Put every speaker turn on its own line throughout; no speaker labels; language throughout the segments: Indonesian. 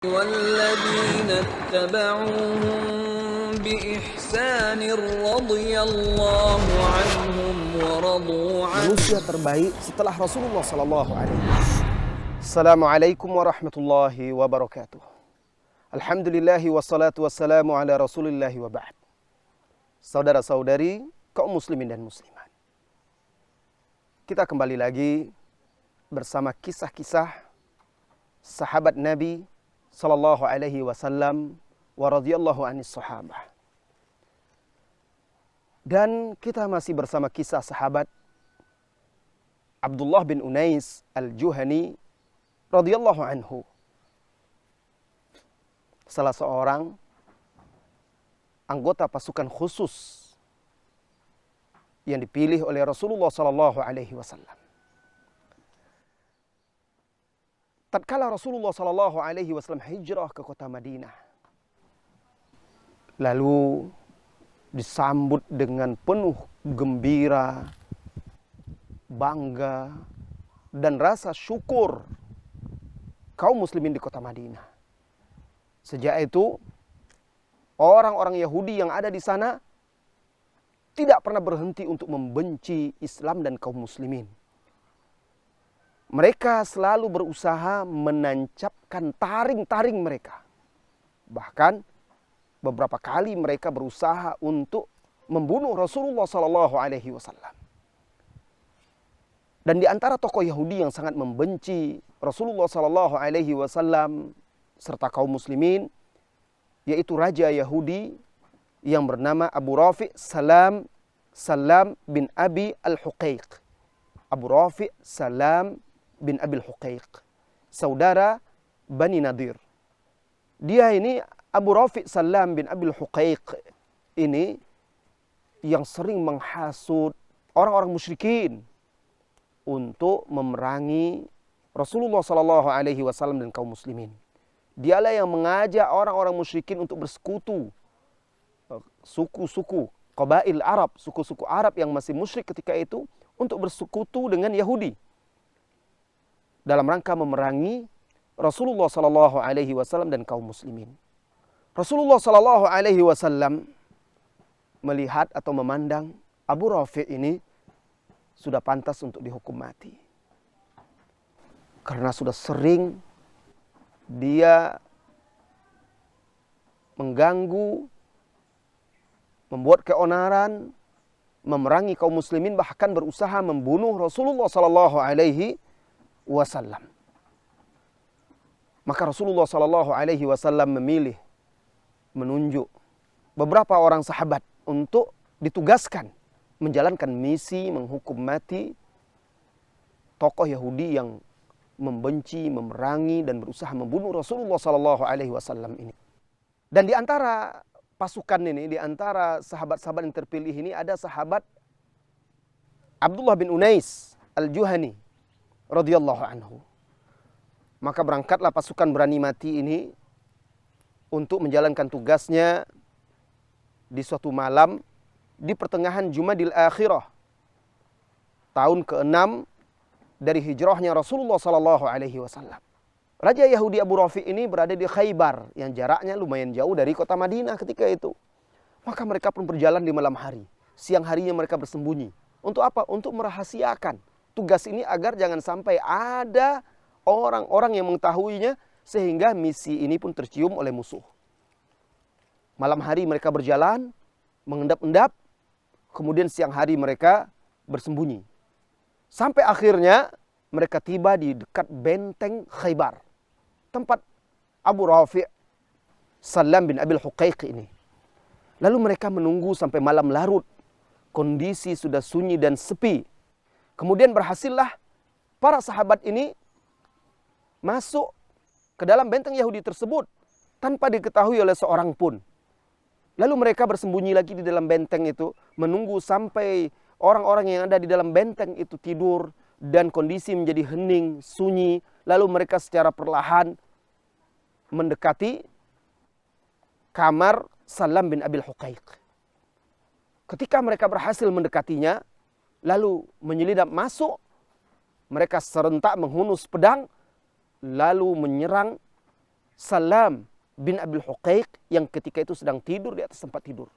والذين اتبعوهم بإحسان رضي الله عنهم ورضوا عنه.
Manusia terbaik setelah Rasulullah Sallallahu Alaihi Wasallam. Assalamualaikum warahmatullahi wabarakatuh. Alhamdulillahi wassalatu wassalamu ala rasulillahi wa ba'd. Saudara-saudari kaum muslimin dan muslimat, kita kembali lagi bersama kisah-kisah sahabat Nabi Sallallahu Alaihi Wasallam wa radhiyallahu anis sahabah. Dan kita masih bersama kisah sahabat Abdullah bin Unais al-Juhani radhiyallahu anhu, salah seorang anggota pasukan khusus yang dipilih oleh Rasulullah Sallallahu Alaihi Wasallam. Tatkala Rasulullah Sallallahu Alaihi Wasallam hijrah ke kota Madinah, lalu disambut dengan penuh gembira, bangga, dan rasa syukur kaum muslimin di kota Madinah. Sejak itu, orang-orang Yahudi yang ada di sana tidak pernah berhenti untuk membenci Islam dan kaum muslimin. Mereka selalu berusaha menancapkan taring-taring mereka. Bahkan beberapa kali mereka berusaha untuk membunuh Rasulullah Sallallahu Alaihi Wasallam. Dan di antara tokoh Yahudi yang sangat membenci Rasulullah Sallallahu Alaihi Wasallam serta kaum muslimin, yaitu raja Yahudi yang bernama Abu Rafi' Salam bin Abi al-Huqaiq. Abu Rafi' Salam bin Abi al-Huqaiq, saudara Bani Nadir. Dia ini, Abu Rafi' Salam bin Abi al-Huqaiq ini, yang sering menghasut orang-orang musyrikin untuk memerangi Rasulullah Sallallahu Alaihi Wasallam dan kaum muslimin. Dialah yang mengajak orang-orang musyrikin untuk bersekutu, suku-suku qabail Arab, suku-suku Arab yang masih musyrik ketika itu, untuk bersekutu dengan Yahudi dalam rangka memerangi Rasulullah Sallallahu Alaihi Wasallam dan kaum muslimin. Rasulullah Sallallahu Alaihi Wasallam melihat atau memandang Abu Rafi' ini sudah pantas untuk dihukum mati, karena sudah sering dia mengganggu, membuat keonaran, memerangi kaum muslimin, bahkan berusaha membunuh Rasulullah Sallallahu Alaihi Wasallam. Maka Rasulullah Sallallahu Alaihi Wasallam menunjuk beberapa orang sahabat untuk ditugaskan menjalankan misi menghukum mati tokoh Yahudi yang membenci, memerangi, dan berusaha membunuh Rasulullah Sallallahu Alaihi Wasallam ini. Dan di antara pasukan ini, di antara sahabat-sahabat yang terpilih ini, ada sahabat Abdullah bin Unais al-Juhani radhiyallahu anhu. Maka berangkatlah pasukan berani mati ini untuk menjalankan tugasnya di suatu malam di pertengahan Jumadil Akhirah, tahun ke-6 dari hijrahnya Rasulullah Sallallahu Alaihi Wasallam. Raja Yahudi Abu Rafi' ini berada di Khaybar yang jaraknya lumayan jauh dari kota Madinah ketika itu. Maka mereka pun berjalan di malam hari. Siang harinya mereka bersembunyi. Untuk apa? Untuk merahasiakan tugas ini agar jangan sampai ada orang-orang yang mengetahuinya, sehingga misi ini pun tercium oleh musuh. Malam hari mereka berjalan, mengendap-endap, kemudian siang hari mereka bersembunyi. Sampai akhirnya mereka tiba di dekat benteng Khaybar, tempat Abu Rafi' Salam bin Abi al-Huqaiq ini. Lalu mereka menunggu sampai malam larut. Kondisi sudah sunyi dan sepi. Kemudian berhasillah para sahabat ini masuk ke dalam benteng Yahudi tersebut tanpa diketahui oleh seorang pun. Lalu mereka bersembunyi lagi di dalam benteng itu, menunggu sampai orang-orang yang ada di dalam benteng itu tidur dan kondisi menjadi hening, sunyi. Lalu mereka secara perlahan mendekati kamar Salam bin Abi al-Huqaiq. Ketika mereka berhasil mendekatinya, lalu menyelinap masuk, mereka serentak menghunus pedang, lalu menyerang Salam bin Abil Huqaiq yang ketika itu sedang tidur di atas tempat tidur.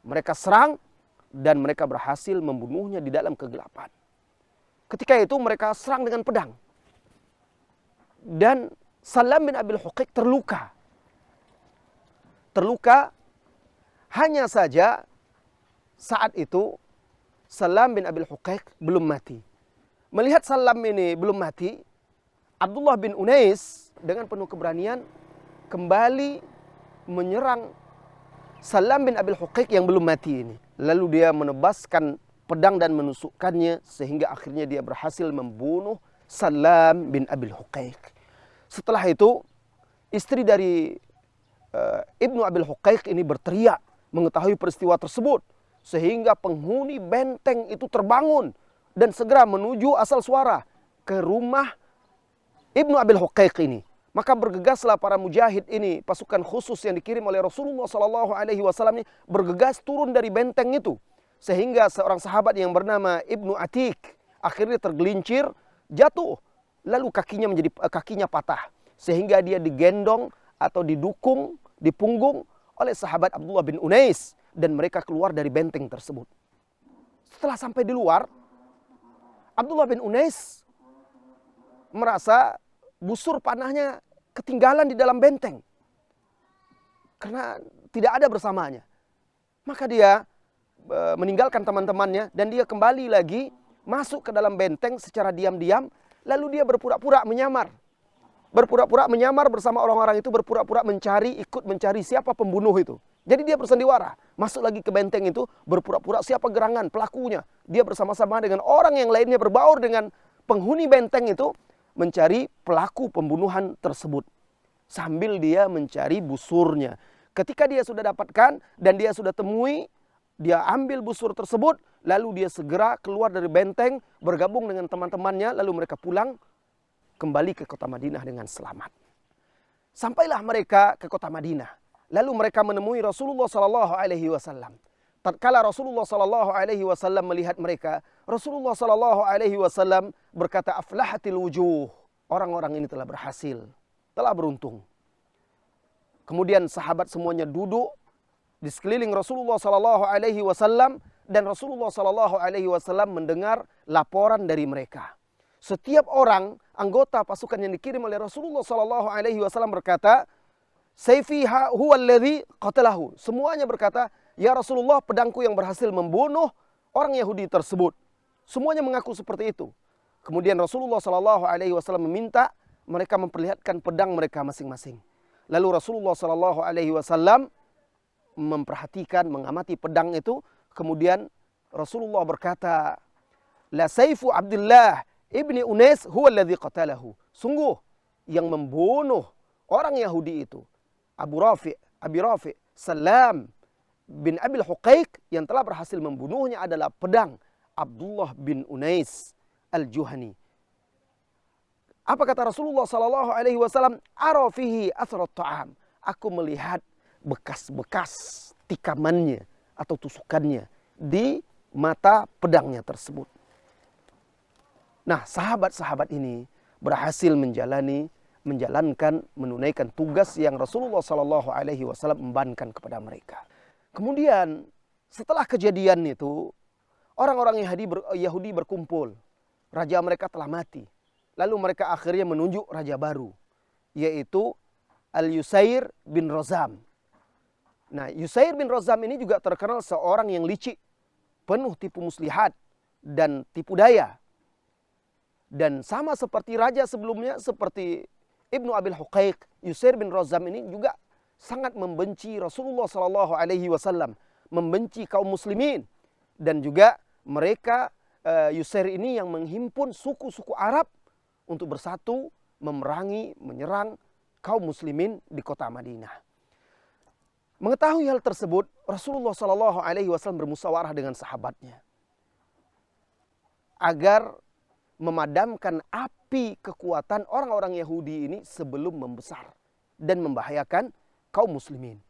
Mereka serang dan mereka berhasil membunuhnya di dalam kegelapan. Ketika itu mereka serang dengan pedang. Dan Salam bin Abil Huqaiq terluka. Terluka, hanya saja saat itu Salam bin Abil Huqaiq belum mati. Melihat Salam ini belum mati, Abdullah bin Unais dengan penuh keberanian kembali menyerang Salam bin Abil Huqaiq yang belum mati ini. Lalu dia menebaskan pedang dan menusukkannya sehingga akhirnya dia berhasil membunuh Salam bin Abil Huqaiq. Setelah itu istri dari Ibnu Abil Huqaiq ini berteriak mengetahui peristiwa tersebut, sehingga penghuni benteng itu terbangun dan segera menuju asal suara ke rumah Ibnu Abil Huqaiq ini. Maka bergegaslah para mujahid ini, pasukan khusus yang dikirim oleh Rasulullah SAW ini bergegas turun dari benteng itu, sehingga seorang sahabat yang bernama Ibnu Atik akhirnya tergelincir, jatuh, lalu kakinya patah, sehingga dia digendong atau didukung di punggung oleh sahabat Abdullah bin Unais dan mereka keluar dari benteng tersebut. Setelah sampai di luar, Abdullah bin Unais merasa busur panahnya ketinggalan di dalam benteng karena tidak ada bersamanya. Maka dia meninggalkan teman-temannya dan dia kembali lagi masuk ke dalam benteng secara diam-diam, lalu dia berpura-pura menyamar. Berpura-pura menyamar bersama orang-orang itu, berpura-pura ikut mencari siapa pembunuh itu. Jadi dia bersandiwara, masuk lagi ke benteng itu, berpura-pura siapa gerangan pelakunya. Dia bersama-sama dengan orang yang lainnya berbaur dengan penghuni benteng itu, mencari pelaku pembunuhan tersebut. Sambil dia mencari busurnya. Ketika dia sudah dapatkan dan dia sudah temui, dia ambil busur tersebut, lalu dia segera keluar dari benteng, bergabung dengan teman-temannya, lalu mereka pulang kembali ke kota Madinah dengan selamat. Sampailah mereka ke kota Madinah. Lalu mereka menemui Rasulullah SAW. Tatkala Rasulullah SAW melihat mereka, Rasulullah SAW berkata, "Aflahatil wujuh." Orang-orang ini telah berhasil, telah beruntung. Kemudian sahabat semuanya duduk di sekeliling Rasulullah SAW dan Rasulullah SAW mendengar laporan dari mereka. Setiap orang anggota pasukan yang dikirim oleh Rasulullah SAW berkata, "Sayfi huwa alladhi qatalahu." Semuanya berkata, "Ya Rasulullah, pedangku yang berhasil membunuh orang Yahudi tersebut." Semuanya mengaku seperti itu. Kemudian Rasulullah SAW meminta mereka memperlihatkan pedang mereka masing-masing. Lalu Rasulullah SAW memperhatikan, mengamati pedang itu. Kemudian Rasulullah berkata, "La sayfu Abdullah ibni Unais huwa alladhi qatalahu." Sungguh yang membunuh orang Yahudi itu, Abi Rafi, Salam bin Abil Huqaiq, yang telah berhasil membunuhnya adalah pedang Abdullah bin Unais al-Juhani. Apa kata Rasulullah SAW? "Ara fihi athrat ta'am." Aku melihat bekas-bekas tikamannya atau tusukannya di mata pedangnya tersebut. Nah, sahabat-sahabat ini berhasil menunaikan tugas yang Rasulullah SAW membebankan kepada mereka. Kemudian setelah kejadian itu, orang-orang Yahudi berkumpul. Raja mereka telah mati. Lalu mereka akhirnya menunjuk raja baru, yaitu Al-Yusair bin Rozam. Nah, Yusair bin Rozam ini juga terkenal seorang yang licik, penuh tipu muslihat dan tipu daya. Dan sama seperti raja sebelumnya, seperti Ibnu Abil Huqaiq, Yusair bin Rozam ini juga sangat membenci Rasulullah SAW, membenci kaum muslimin. Dan juga mereka, Yusair ini yang menghimpun suku-suku Arab untuk bersatu menyerang kaum muslimin di kota Madinah. Mengetahui hal tersebut, Rasulullah SAW bermusyawarah dengan sahabatnya agar memadamkan api kekuatan orang-orang Yahudi ini sebelum membesar dan membahayakan kaum muslimin.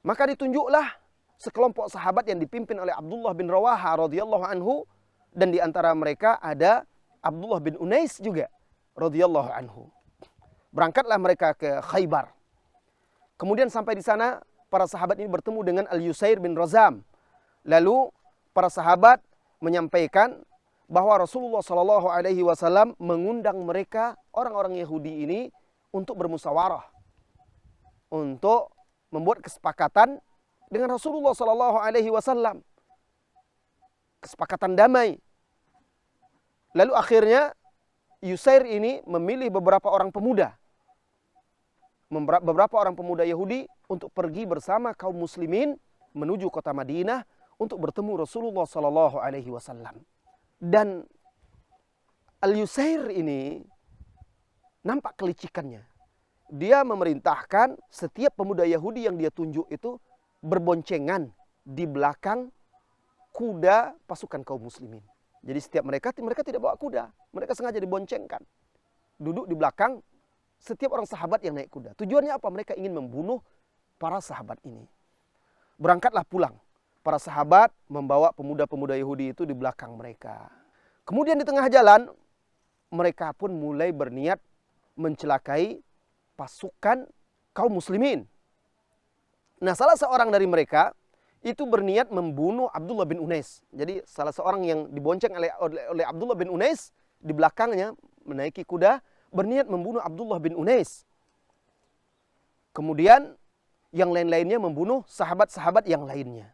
Maka ditunjuklah sekelompok sahabat yang dipimpin oleh Abdullah bin Rawaha radhiyallahu anhu, dan di antara mereka ada Abdullah bin Unais juga radhiyallahu anhu. Berangkatlah mereka ke Khaybar. Kemudian sampai di sana para sahabat ini bertemu dengan Al-Yusair bin Razam. Lalu para sahabat menyampaikan bahwa Rasulullah SAW mengundang mereka, orang-orang Yahudi ini, untuk bermusyawarah, untuk membuat kesepakatan dengan Rasulullah SAW, kesepakatan damai. Lalu akhirnya Yusair ini memilih beberapa orang pemuda Yahudi untuk pergi bersama kaum muslimin menuju kota Madinah untuk bertemu Rasulullah SAW. Dan Al-Yusair ini nampak kelicikannya. Dia memerintahkan setiap pemuda Yahudi yang dia tunjuk itu berboncengan di belakang kuda pasukan kaum muslimin. Jadi setiap mereka tidak bawa kuda, mereka sengaja diboncengkan. Duduk di belakang setiap orang sahabat yang naik kuda. Tujuannya apa? Mereka ingin membunuh para sahabat ini. Berangkatlah pulang. Para sahabat membawa pemuda-pemuda Yahudi itu di belakang mereka. Kemudian di tengah jalan, mereka pun mulai berniat mencelakai pasukan kaum muslimin. Nah, salah seorang dari mereka itu berniat membunuh Abdullah bin Unais. Jadi salah seorang yang dibonceng oleh Abdullah bin Unais, di belakangnya menaiki kuda, berniat membunuh Abdullah bin Unais. Kemudian yang lain-lainnya membunuh sahabat-sahabat yang lainnya.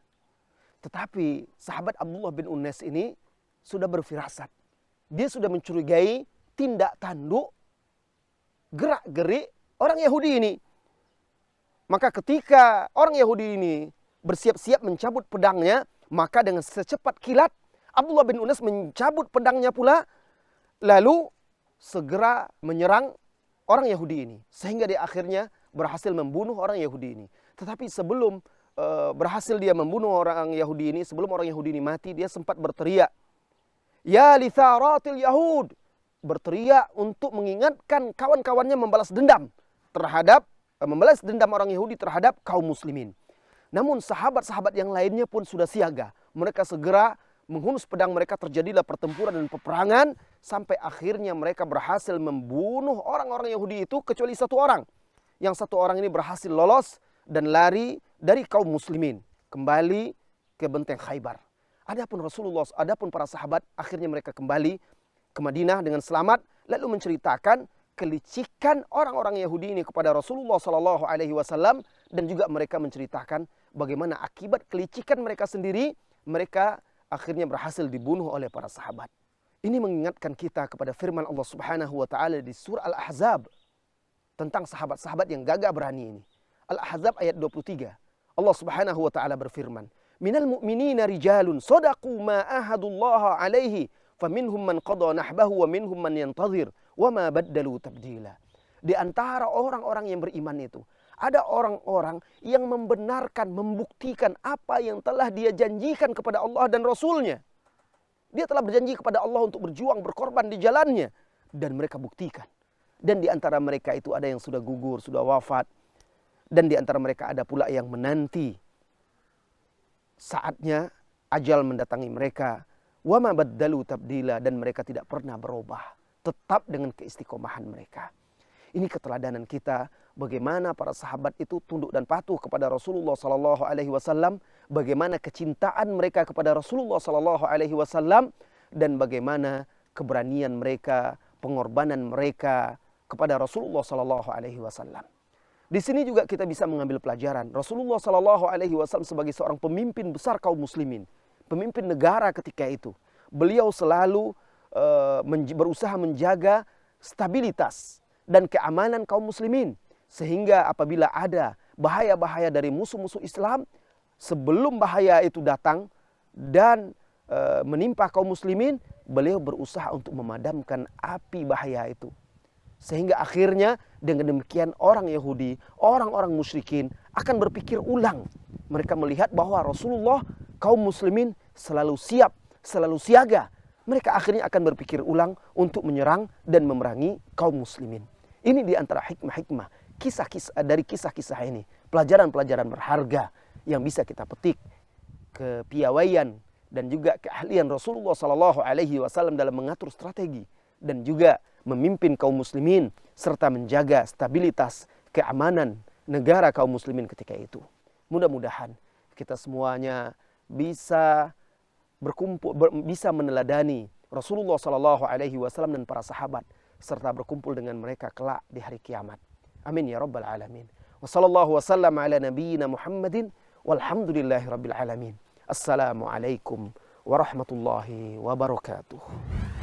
Tetapi sahabat Abdullah bin Unais ini sudah berfirasat. Dia sudah mencurigai tindak tanduk, gerak-gerik orang Yahudi ini. Maka ketika orang Yahudi ini bersiap-siap mencabut pedangnya, maka dengan secepat kilat Abdullah bin Unais mencabut pedangnya pula, lalu segera menyerang orang Yahudi ini. Sehingga dia akhirnya berhasil membunuh orang Yahudi ini. Tetapi sebelum berhasil dia membunuh orang Yahudi ini, sebelum orang Yahudi ini mati, dia sempat berteriak, "Ya litharatil Yahud!" Berteriak untuk mengingatkan kawan-kawannya membalas dendam orang Yahudi terhadap kaum muslimin. Namun sahabat-sahabat yang lainnya pun sudah siaga. Mereka segera menghunus pedang mereka, terjadilah pertempuran dan peperangan sampai akhirnya mereka berhasil membunuh orang-orang Yahudi itu kecuali satu orang. Yang satu orang ini berhasil lolos dan lari dari kaum muslimin kembali ke benteng Khaybar. Adapun para sahabat akhirnya mereka kembali ke Madinah dengan selamat, lalu menceritakan kelicikan orang-orang Yahudi ini kepada Rasulullah SAW, dan juga mereka menceritakan bagaimana akibat kelicikan mereka sendiri, mereka akhirnya berhasil dibunuh oleh para sahabat. Ini mengingatkan kita kepada firman Allah Subhanahu wa taala di surah Al-Ahzab tentang sahabat-sahabat yang gagah berani ini. Al-Ahzab ayat 23. Allah Subhanahu wa taala berfirman, "Minal mu'minina rijalun shadaqu ma ahadullaha alaihi, faminhum man qada nahbahu wa minhum man yantazir wa ma baddalu tabdila." Di antara orang-orang yang beriman itu ada orang-orang yang membenarkan, membuktikan apa yang telah dia janjikan kepada Allah dan Rasulnya. Dia telah berjanji kepada Allah untuk berjuang, berkorban di jalannya. Dan mereka buktikan. Dan di antara mereka itu ada yang sudah gugur, sudah wafat. Dan di antara mereka ada pula yang menanti saatnya ajal mendatangi mereka. Wa ma baddalu tabdila, dan mereka tidak pernah berubah. Tetap dengan keistiqomahan mereka. Ini keteladanan kita, bagaimana para sahabat itu tunduk dan patuh kepada Rasulullah SAW, bagaimana kecintaan mereka kepada Rasulullah SAW, dan bagaimana keberanian mereka, pengorbanan mereka kepada Rasulullah SAW. Di sini juga kita bisa mengambil pelajaran. Rasulullah SAW sebagai seorang pemimpin besar kaum muslimin, pemimpin negara ketika itu, beliau selalu berusaha menjaga stabilitas dan keamanan kaum muslimin. Sehingga apabila ada bahaya-bahaya dari musuh-musuh Islam, sebelum bahaya itu datang dan menimpa kaum muslimin, beliau berusaha untuk memadamkan api bahaya itu. Sehingga akhirnya dengan demikian orang Yahudi, orang-orang musyrikin akan berpikir ulang. Mereka melihat bahwa Rasulullah, kaum muslimin selalu siap, selalu siaga. Mereka akhirnya akan berpikir ulang untuk menyerang dan memerangi kaum muslimin. Ini di antara hikmah-hikmah dari kisah-kisah ini. Pelajaran-pelajaran berharga yang bisa kita petik. Kepiawaian dan juga keahlian Rasulullah SAW dalam mengatur strategi. Dan juga memimpin kaum muslimin serta menjaga stabilitas keamanan negara kaum muslimin ketika itu. Mudah-mudahan kita semuanya bisa berkumpul, bisa meneladani Rasulullah SAW dan para sahabat, serta berkumpul dengan mereka kelak di hari kiamat. Amin ya rabbal alamin. Wassallallahu wasallam ala nabiyyina Muhammadin walhamdulillahi rabbil alamin. Assalamualaikum warahmatullahi wabarakatuh.